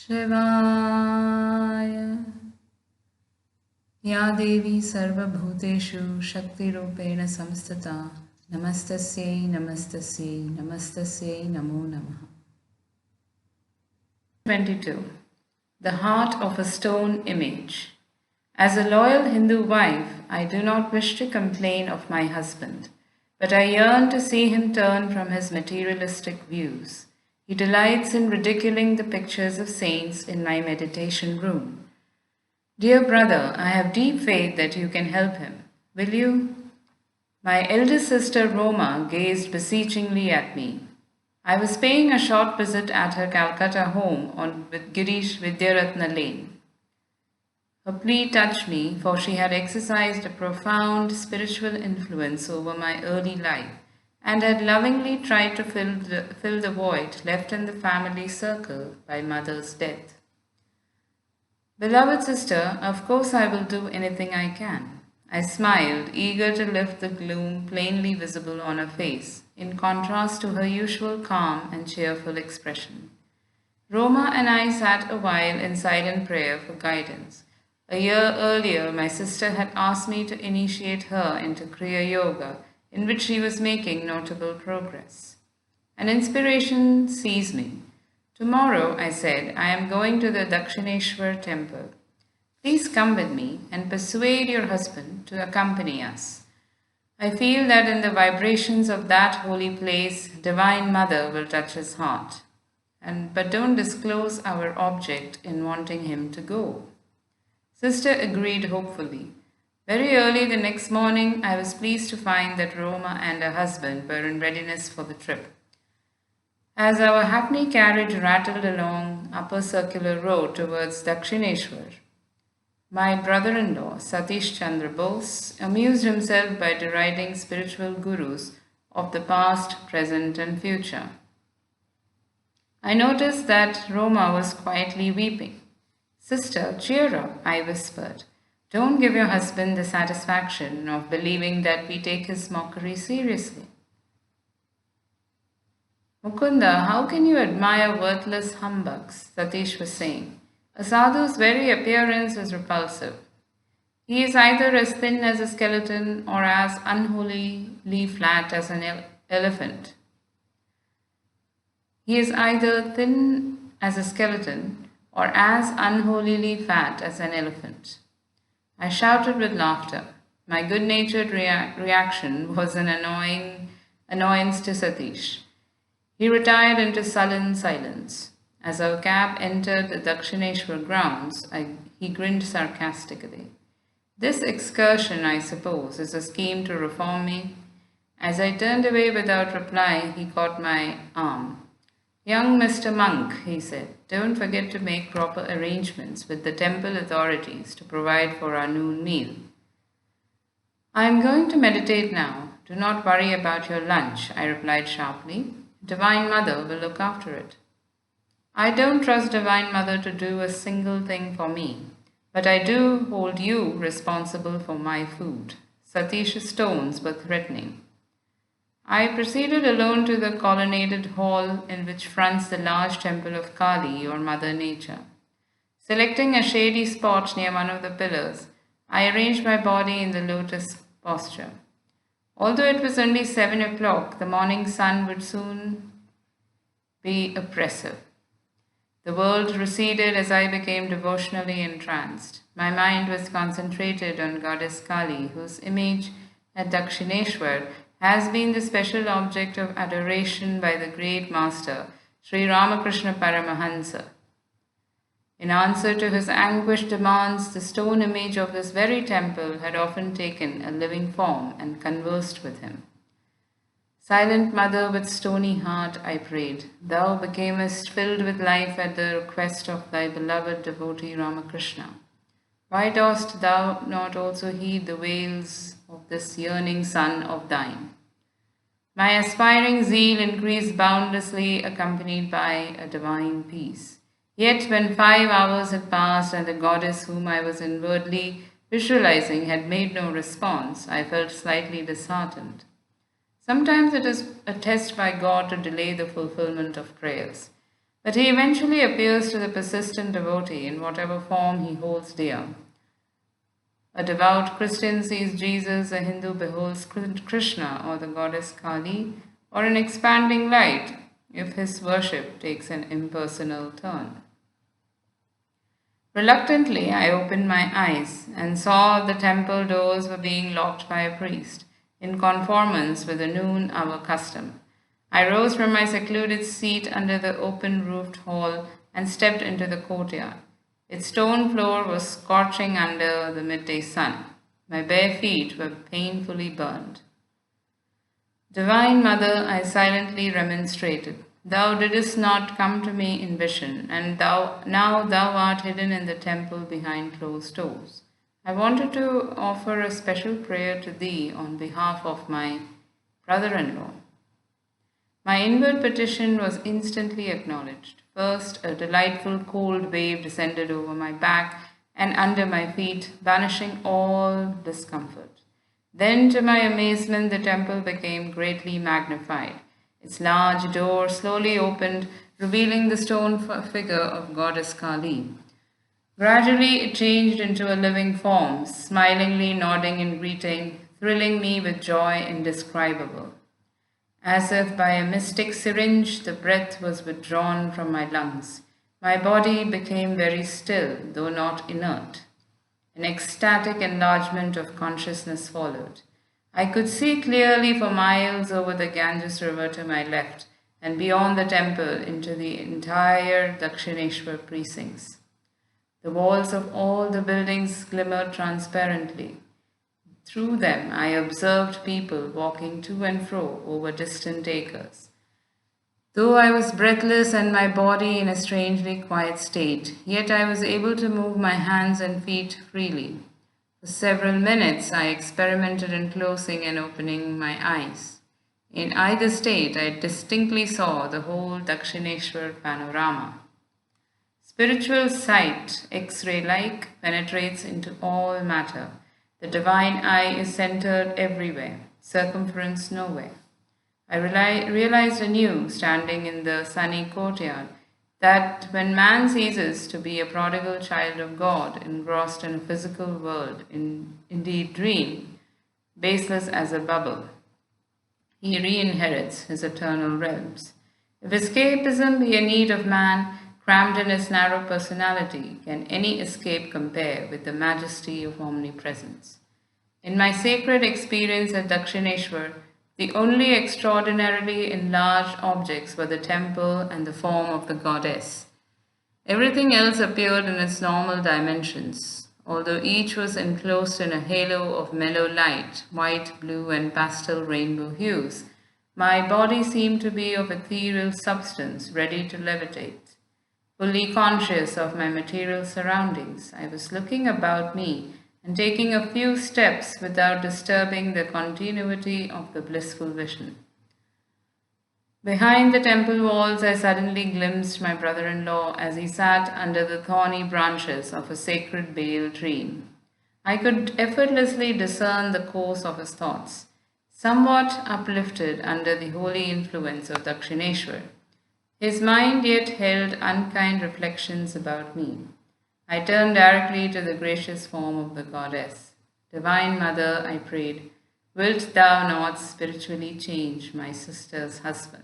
Shivaya. Ya Devi Sarva Bhuteshu Shakti Rupena Samstata Namastasye Namastasye Namastasye Namo Namaha. 22. The Heart of a Stone Image. As a loyal Hindu wife, I do not wish to complain of my husband, but I yearn to see him turn from his materialistic views. He delights in ridiculing the pictures of saints in my meditation room. Dear brother, I have deep faith that you can help him. Will you? My eldest sister Roma gazed beseechingly at me. I was paying a short visit at her Calcutta home on Girish Vidyaratna Lane. Her plea touched me, for she had exercised a profound spiritual influence over my early life and had lovingly tried to fill the void left in the family circle by mother's death. Beloved sister, of course I will do anything I can. I smiled, eager to lift the gloom plainly visible on her face, in contrast to her usual calm and cheerful expression. Roma and I sat a while in silent prayer for guidance. A year earlier, my sister had asked me to initiate her into Kriya Yoga, in which she was making notable progress. An inspiration seized me. Tomorrow, I said, I am going to the Dakshineshwar temple. Please come with me and persuade your husband to accompany us. I feel that in the vibrations of that holy place, Divine Mother will touch his heart. But don't disclose our object in wanting him to go. Sister agreed hopefully. Very early the next morning, I was pleased to find that Roma and her husband were in readiness for the trip. As our hackney carriage rattled along Upper Circular Road towards Dakshineshwar, my brother-in-law, Satish Chandra Bose, amused himself by deriding spiritual gurus of the past, present and future. I noticed that Roma was quietly weeping. Sister, cheer up, I whispered. Don't give your husband the satisfaction of believing that we take his mockery seriously. Mukunda, how can you admire worthless humbugs? Satish was saying. A sadhu's very appearance is repulsive. He is either as thin as a skeleton or as unholily flat as an elephant. He is either thin as a skeleton or as unholily fat as an elephant. I shouted with laughter. My good-natured reaction was an annoyance to Satish. He retired into sullen silence. As our cab entered the Dakshineshwar grounds, he grinned sarcastically. This excursion, I suppose, is a scheme to reform me. As I turned away without reply, he caught my arm. Young Mr. Monk, he said, don't forget to make proper arrangements with the temple authorities to provide for our noon meal. I am going to meditate now. Do not worry about your lunch, I replied sharply. Divine Mother will look after it. I don't trust Divine Mother to do a single thing for me, but I do hold you responsible for my food. Satish's tones were threatening. I proceeded alone to the colonnaded hall in which fronts the large temple of Kali or Mother Nature. Selecting a shady spot near one of the pillars, I arranged my body in the lotus posture. Although it was only 7 o'clock, the morning sun would soon be oppressive. The world receded as I became devotionally entranced. My mind was concentrated on Goddess Kali, whose image at Dakshineshwar has been the special object of adoration by the great master, Sri Ramakrishna Paramahansa. In answer to his anguished demands, the stone image of this very temple had often taken a living form and conversed with him. Silent Mother with stony heart, I prayed, thou becamest filled with life at the request of thy beloved devotee Ramakrishna. Why dost thou not also heed the wails of this yearning son of thine? My aspiring zeal increased boundlessly, accompanied by a divine peace. Yet when 5 hours had passed and the goddess whom I was inwardly visualizing had made no response, I felt slightly disheartened. Sometimes it is a test by God to delay the fulfillment of prayers. But he eventually appears to the persistent devotee in whatever form he holds dear. A devout Christian sees Jesus, a Hindu beholds Krishna or the goddess Kali, or an expanding light if his worship takes an impersonal turn. Reluctantly, I opened my eyes and saw the temple doors were being locked by a priest, in conformance with the noon hour custom. I rose from my secluded seat under the open roofed hall and stepped into the courtyard. Its stone floor was scorching under the midday sun. My bare feet were painfully burned. Divine Mother, I silently remonstrated. Thou didst not come to me in vision, and now thou art hidden in the temple behind closed doors. I wanted to offer a special prayer to thee on behalf of my brother-in-law. My inward petition was instantly acknowledged. First, a delightful cold wave descended over my back and under my feet, banishing all discomfort. Then, to my amazement, the temple became greatly magnified. Its large door slowly opened, revealing the stone figure of Goddess Kali. Gradually, it changed into a living form, smilingly nodding in greeting, thrilling me with joy indescribable. As if by a mystic syringe, the breath was withdrawn from my lungs. My body became very still, though not inert. An ecstatic enlargement of consciousness followed. I could see clearly for miles over the Ganges River to my left and beyond the temple into the entire Dakshineshwar precincts. The walls of all the buildings glimmered transparently. Through them I observed people walking to and fro over distant acres. Though I was breathless and my body in a strangely quiet state, yet I was able to move my hands and feet freely. For several minutes I experimented in closing and opening my eyes. In either state I distinctly saw the whole Dakshineshwar panorama. Spiritual sight, X-ray-like, penetrates into all matter. The divine eye is centered everywhere, circumference nowhere. I realized anew, standing in the sunny courtyard, that when man ceases to be a prodigal child of God, engrossed in a physical world, indeed dream, baseless as a bubble, he re-inherits his eternal realms. If escapism be a need of man, crammed in his narrow personality, can any escape compare with the majesty of omnipresence? In my sacred experience at Dakshineshwar, the only extraordinarily enlarged objects were the temple and the form of the goddess. Everything else appeared in its normal dimensions, although each was enclosed in a halo of mellow light, white, blue, and pastel rainbow hues. My body seemed to be of ethereal substance, ready to levitate. Fully conscious of my material surroundings, I was looking about me and taking a few steps without disturbing the continuity of the blissful vision. Behind the temple walls, I suddenly glimpsed my brother-in-law as he sat under the thorny branches of a sacred bale tree. I could effortlessly discern the course of his thoughts, somewhat uplifted under the holy influence of Dakshineshwar. His mind yet held unkind reflections about me. I turned directly to the gracious form of the goddess. Divine Mother, I prayed, wilt thou not spiritually change my sister's husband?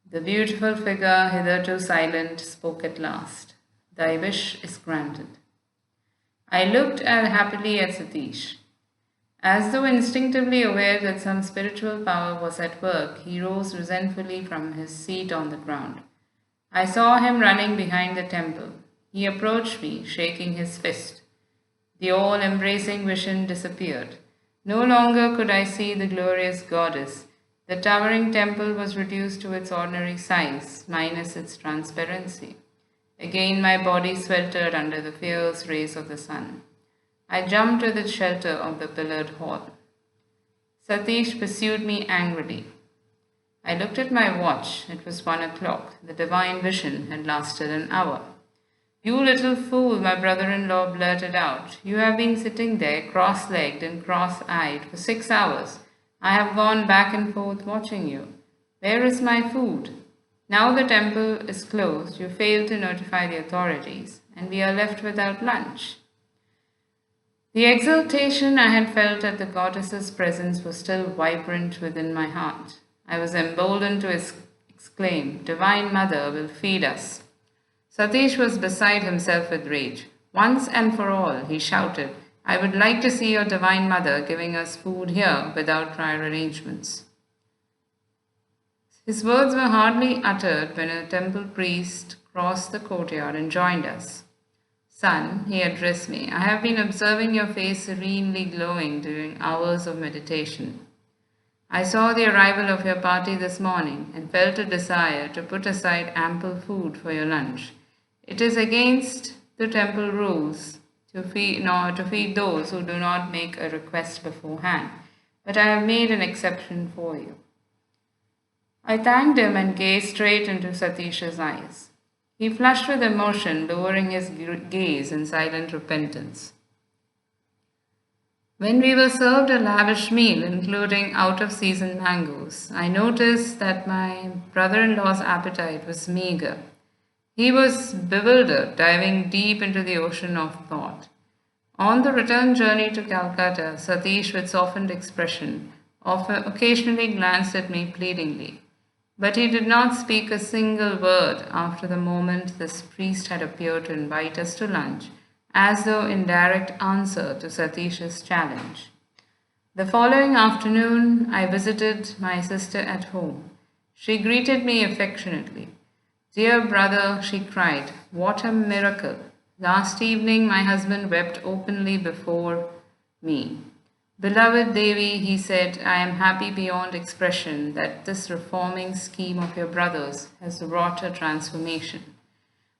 The beautiful figure, hitherto silent, spoke at last. Thy wish is granted. I looked happily at Satish. As though instinctively aware that some spiritual power was at work, he rose resentfully from his seat on the ground. I saw him running behind the temple. He approached me, shaking his fist. The all-embracing vision disappeared. No longer could I see the glorious goddess. The towering temple was reduced to its ordinary size, minus its transparency. Again my body sweltered under the fierce rays of the sun. I jumped to the shelter of the pillared hall. Satish pursued me angrily. I looked at my watch. It was 1 o'clock. The divine vision had lasted an hour. You little fool, my brother-in-law blurted out. You have been sitting there, cross-legged and cross-eyed, for 6 hours. I have gone back and forth watching you. Where is my food? Now the temple is closed, you fail to notify the authorities, and we are left without lunch. The exultation I had felt at the goddess's presence was still vibrant within my heart. I was emboldened to exclaim, "Divine Mother will feed us." Satish was beside himself with rage. "Once and for all," he shouted, "I would like to see your Divine Mother giving us food here without prior arrangements." His words were hardly uttered when a temple priest crossed the courtyard and joined us. "Son," he addressed me, "I have been observing your face serenely glowing during hours of meditation. I saw the arrival of your party this morning and felt a desire to put aside ample food for your lunch. It is against the temple rules to feed those who do not make a request beforehand, but I have made an exception for you." I thanked him and gazed straight into Satish's eyes. He flushed with emotion, lowering his gaze in silent repentance. When we were served a lavish meal, including out-of-season mangoes, I noticed that my brother-in-law's appetite was meager. He was bewildered, diving deep into the ocean of thought. On the return journey to Calcutta, Satish, with softened expression, occasionally glanced at me pleadingly. But he did not speak a single word after the moment this priest had appeared to invite us to lunch, as though in direct answer to Satish's challenge. The following afternoon, I visited my sister at home. She greeted me affectionately. "Dear brother," she cried, "what a miracle! Last evening, my husband wept openly before me. 'Beloved Devi,' he said, 'I am happy beyond expression that this reforming scheme of your brother's has wrought a transformation.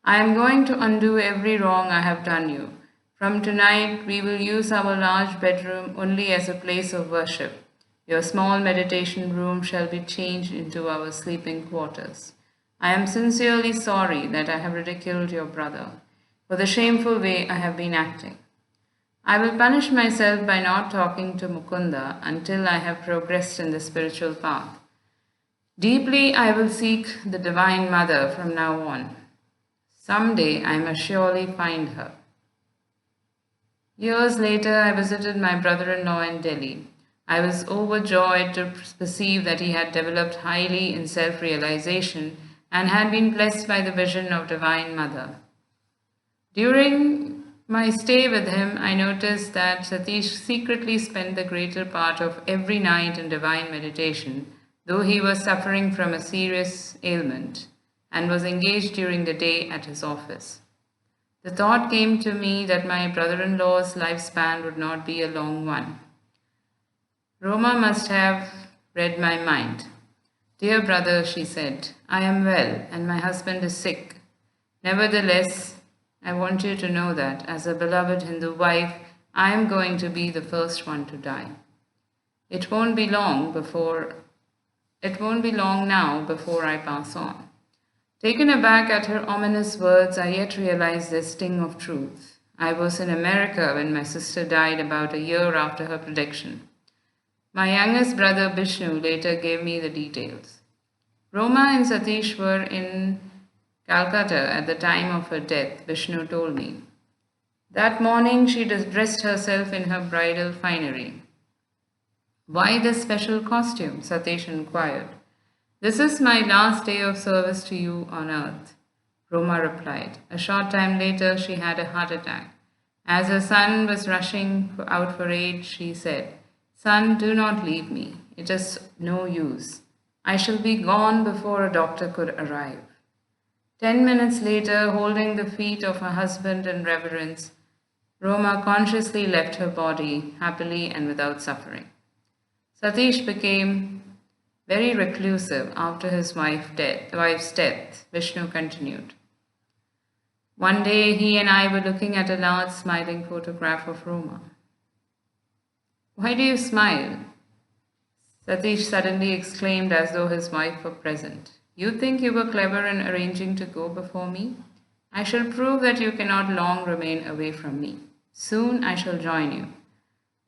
I am going to undo every wrong I have done you. From tonight, we will use our large bedroom only as a place of worship. Your small meditation room shall be changed into our sleeping quarters. I am sincerely sorry that I have ridiculed your brother for the shameful way I have been acting. I will punish myself by not talking to Mukunda until I have progressed in the spiritual path. Deeply I will seek the Divine Mother from now on. Someday I must surely find her." Years later, I visited my brother-in-law in Delhi. I was overjoyed to perceive that he had developed highly in self-realization and had been blessed by the vision of Divine Mother. During my stay with him, I noticed that Satish secretly spent the greater part of every night in divine meditation, though he was suffering from a serious ailment and was engaged during the day at his office. The thought came to me that my brother-in-law's lifespan would not be a long one. Roma must have read my mind. "Dear brother," she said, "I am well and my husband is sick. Nevertheless, I want you to know that, as a beloved Hindu wife, I am going to be the first one to die. It won't be long now before I pass on." Taken aback at her ominous words, I yet realized the sting of truth. I was in America when my sister died about a year after her prediction. My youngest brother Vishnu later gave me the details. Roma and Satish were in Calcutta at the time of her death, Vishnu told me. That morning she dressed herself in her bridal finery. "Why this special costume?" Satish inquired. "This is my last day of service to you on earth," Roma replied. A short time later, she had a heart attack. As her son was rushing out for aid, she said, "Son, do not leave me. It is no use. I shall be gone before a doctor could arrive." 10 minutes later, holding the feet of her husband in reverence, Roma consciously left her body, happily and without suffering. Satish became very reclusive after his wife's death, Vishnu continued. One day he and I were looking at a large smiling photograph of Roma. "Why do you smile?" Satish suddenly exclaimed as though his wife were present. "You think you were clever in arranging to go before me? I shall prove that you cannot long remain away from me. Soon I shall join you."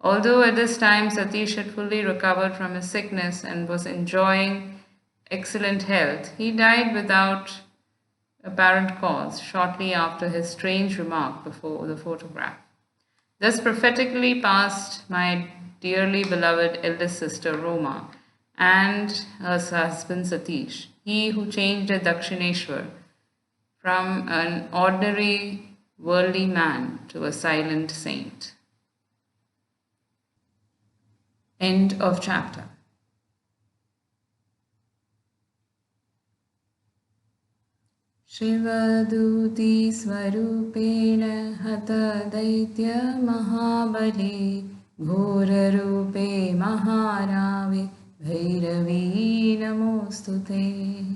Although at this time Satish had fully recovered from his sickness and was enjoying excellent health, he died without apparent cause shortly after his strange remark before the photograph. Thus prophetically passed my dearly beloved eldest sister Roma and her husband Satish, he who changed a Dakshineshwar from an ordinary worldly man to a silent saint. End of chapter. Shivduti स्वरूपेण हत दैत्य महाबले घोररूपे महारावे भैरवी नमोऽस्तुते।